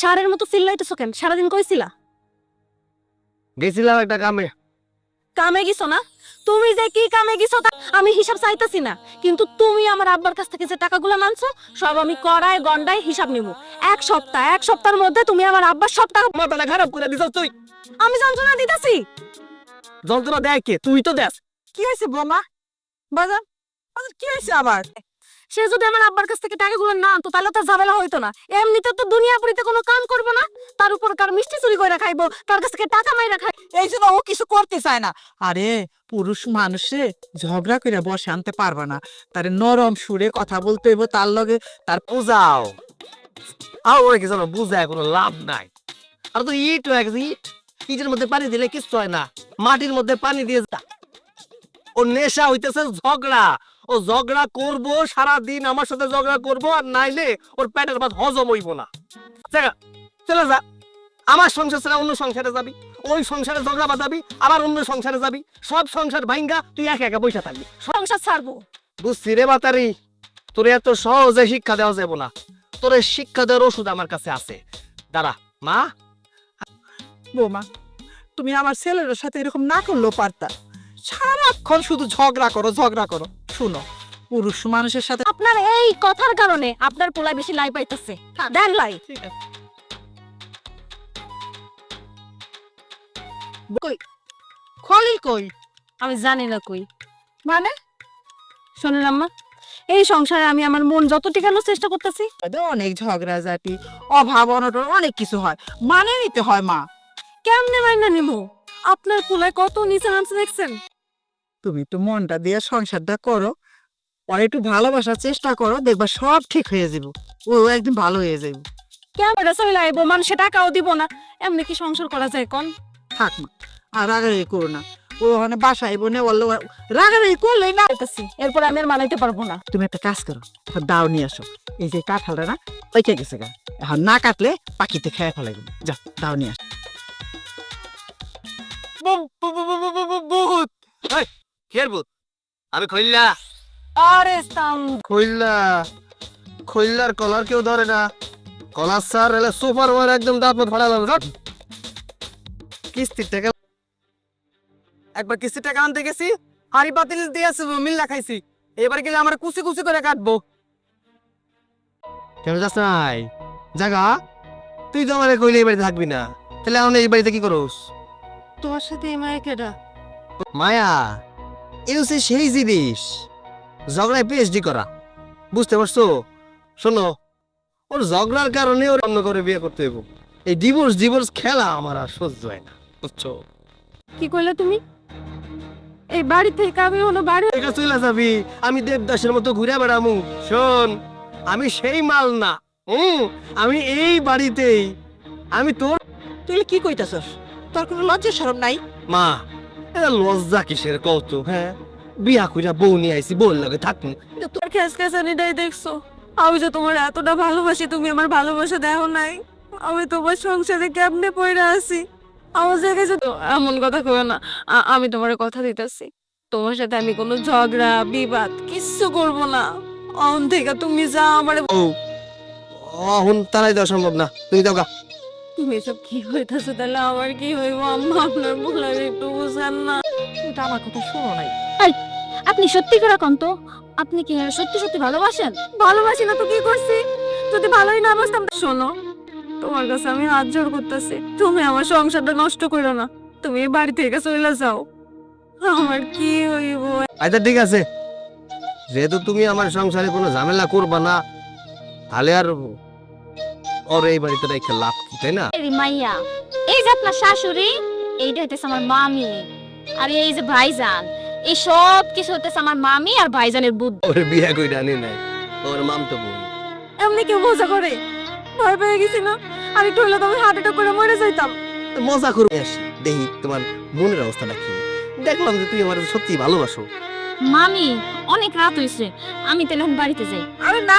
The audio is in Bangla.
সারের মতো চিল্লাইতেছো কেন? সারাদিন কইছিলা? গেছিলাম একটা কামে। কামে গেছো না? তুমি যে কি কামে গেছো তা আমি হিসাব চাইতাছি না, কিন্তু তুমি আমার আব্বার কাছ থেকে যে টাকাগুলো আনছো সব আমি কড়ায় গন্ডায় হিসাব নিব। এক সপ্তাহের মধ্যে তুমি আমার আব্বার সব টাকা। মাথাটা খারাপ করে দিছস তুই। আমি যন্ত্রণা দিতেছি। যন্ত্রণা দেয় কে? তুই তো দেখ। কি হয়েছে বোমা? বাজার বাজার কি হয়েছে আবার? সে যদি আমার আব্বার কাছ থেকে টাকাগুলো না আনতো তাহলে তো ঝামেলা হইতো না। এমনিতে তো দুনিয়াপুরিতে কোনো কাম করবো না, তার উপর কার মিষ্টি চুরি করে খাইবো, তার কাছ থেকে টাকা মাইরা খাই। এই জন্য ও কিছু করতে চায় না। আরে পুরুষ মানুষে ঝগড়া করে বসে আনতে পারবে না, তার নরম সুরে কথা বলতে হইব, তার লগে তার বুঝাও। আর ওরে কিছু না বুঝায় কোনো লাভ নাই। আর তো ইট হয়ে গেছে, ইট। ইটের মধ্যে পানি দিলে কিছু হয় না, মাটির মধ্যে পানি দিয়ে যা। ও নেশা হইতেছে ঝগড়া। ও ঝগড়া করবো সারাদিন, আমার সাথে ঝগড়া করবো, আর নাইলে ওর পেটের ভাত হজম হইব না। চলে যা, আমার সংসার ছেড়ে অন্য সংসারে যাবি, ওই সংসারে ঝগড়া বাঁধাবি, আবার অন্য সংসারে যাবি, সব সংসার ভাঙ্গা তুই একা একা বসে থাকবি। সংসার ছাড়বো। বুঝছি রে বাতারি, তোর এত সহজে শিক্ষা দেওয়া যাবো না। তোর শিক্ষা দেওয়ার ওষুধ আমার কাছে আছে। দাঁড়া মা। বোমা, তুমি আমার ছেলের সাথে এরকম না করলেও পারতা। সারাক্ষণ শুধু ঝগড়া করো ঝগড়া করো। শুনো, পুরুষ মানুষের সাথে আপনার এই কথার কারণে আপনার পোলায় বেশি লাই পাইতেছে। দেন লাই। কই খলিল কই? আমি জানি না কই। মানে শোনেন আম্মা, এই সংসারে আমি আমার মন যত টিকানোর চেষ্টা করতেছি। অনেক ঝগড়াঝাটি, অভাব অনটন অনেক কিছু হয়, মানে নিতে হয় মা। কেমনে মাইনা নিমু? আপনার পোলায় কত নিচে নামছে দেখছেন? তুমি একটু মনটা দিয়ে সংসারটা করো, পরে একটু ভালোবাসার চেষ্টা করো, দেখবা সব ঠিক হয়ে যাবে। ও একদিন ভালো হয়ে যাবে। কেমন চলে আইবো, মানুষে টাকাও দিব না, এমনি কি সংসার করা যায় কোন? থাক মা, আর রাগারাগি করো না। ও ওখানে বাসায় বোনে বললো রাগারাগি করলেই না। এরপর আমি আর মানাইতে পারবো না। তুমি একটা কাজ করো, এখন দাও নিয়ে আসো। এই যে কাঁঠালটা না ওইটা গেছে গা, এখন না কাটলে পাখিতে খেয়ে ফেলাই। যা দাও নিয়ে আসো। বহুত কের ভূত? আমি খইল্লা। আরে সাম খইল্লা, খইল্লার কলার কেউ ধরে না। কলার স্যার এলে সুপার ওয়ার একদম দাঁত মত ফাড়ালাম। কিস্তির টাকা, একবার কিস্তি টাকা আনতে গেছি, হাড়ি পাতিল দিয়ে মিল্লা খাইছি। এবার গেলে আমার কুচি কুচি করে কাটবো। কেন যাস নাই জাগা? তুই তো আমার কইলে এই বাড়িতে থাকবি না, তাহলে এখন এই বাড়িতে কি করস? তোমার সাথে এই মায়া কেডা? মায়া এ হচ্ছে সেই জিনিস, ঝগড়ায় পিএইচডি করা, বুঝতে পারছো? শোনো, ওর ঝগড়ার কারণে ওর অন্য করে বিয়ে করতে হইব। এই ডিভোর্স খেলা আমার আর সহ্য হয় না, বুঝছো? কি কইলা তুমি? এই বাড়ি থেকে আমি হলো বাড়ি। এটা চলে যাবি, আমি দেবদাসের মতো ঘুরে বেড়ামু। শোন, আমি সেই মাল না। আমি এই বাড়িতেই, আমি তোর। তুই কি কইতাছস? তোর কোনো লজ্জা শরম নাই? মা, এটা লজ্জা কিসের কত? হ্যাঁ, বিয়া কইরা বউ নিয়ে আইছি, বউর লগে থাকমু। তোর খেসখেসানিটাই দেখছো? আমি যে তোমার এতটা ভালোবাসি, তুমি আমার ভালোবাসা দেখো নাই। আমি তোমার সংসারে কেমনে পড়ে আছি, আমার জায়গায় তো এমন কথা কইও না। আমি তোমার কথা দিতেছি, তোমার সাথে আমি কোনো ঝগড়া বিবাদ কিচ্ছু করব না। অন থেকে তুমি যা আমার। ও অহন তারাই দেওয়া সম্ভব না, তুমি দাও গা। তুমি এসব কি হইতাছো? তাহলে আমার কি হইব আম্মা? আপনার বলার একটু বুঝেন না। তুই তো আমার কথা শোনো নাই। আপনি সত্যি করে কোন তো, আপনি কি সত্যি সত্যি ভালোবাসেন? ভালোবাসি না তো কি করছি? যদি ভালোই না বাসতাম। শোনো, তোমার কাছে আমি হাত জোড় করতেছি, তুমি আমার সংসারটা নষ্ট করো না। তুমি এই বাড়ি থেকে চলে যাও, আমার কি হইব? আচ্ছা ঠিক আছে, যেহেতু তুমি আমার সংসারে কোনো ঝামেলা করবা না, তাহলে আর ওর এই বাড়িতে রেখে লাভ কি, তাই না? এই মাইয়া, এই যে আপনার শাশুড়ি, এইটা হইতেছে আমার মামি, আর এই যে ভাইজান, এই সব কিছু হইতেছে আমার মামি আর ভাইজানের বুদ্ধি। ওর বিয়ে কইরা আনি নাই, ওর মাম তো বই। এমনি কেউ মজা করে? ভয় পেয়ে গেছি না, আর একটু হলে তো আমি হার্ট অ্যাটাক করে মরে যাইতাম। মজা করবে আসি, দেখি তোমার মনের অবস্থাটা কি। দেখলাম যে তুই আমার সত্যি ভালোবাসো। মামি, অনেক রাত হইছে, আমি তাহলে এখন বাড়িতে যাই। আরে না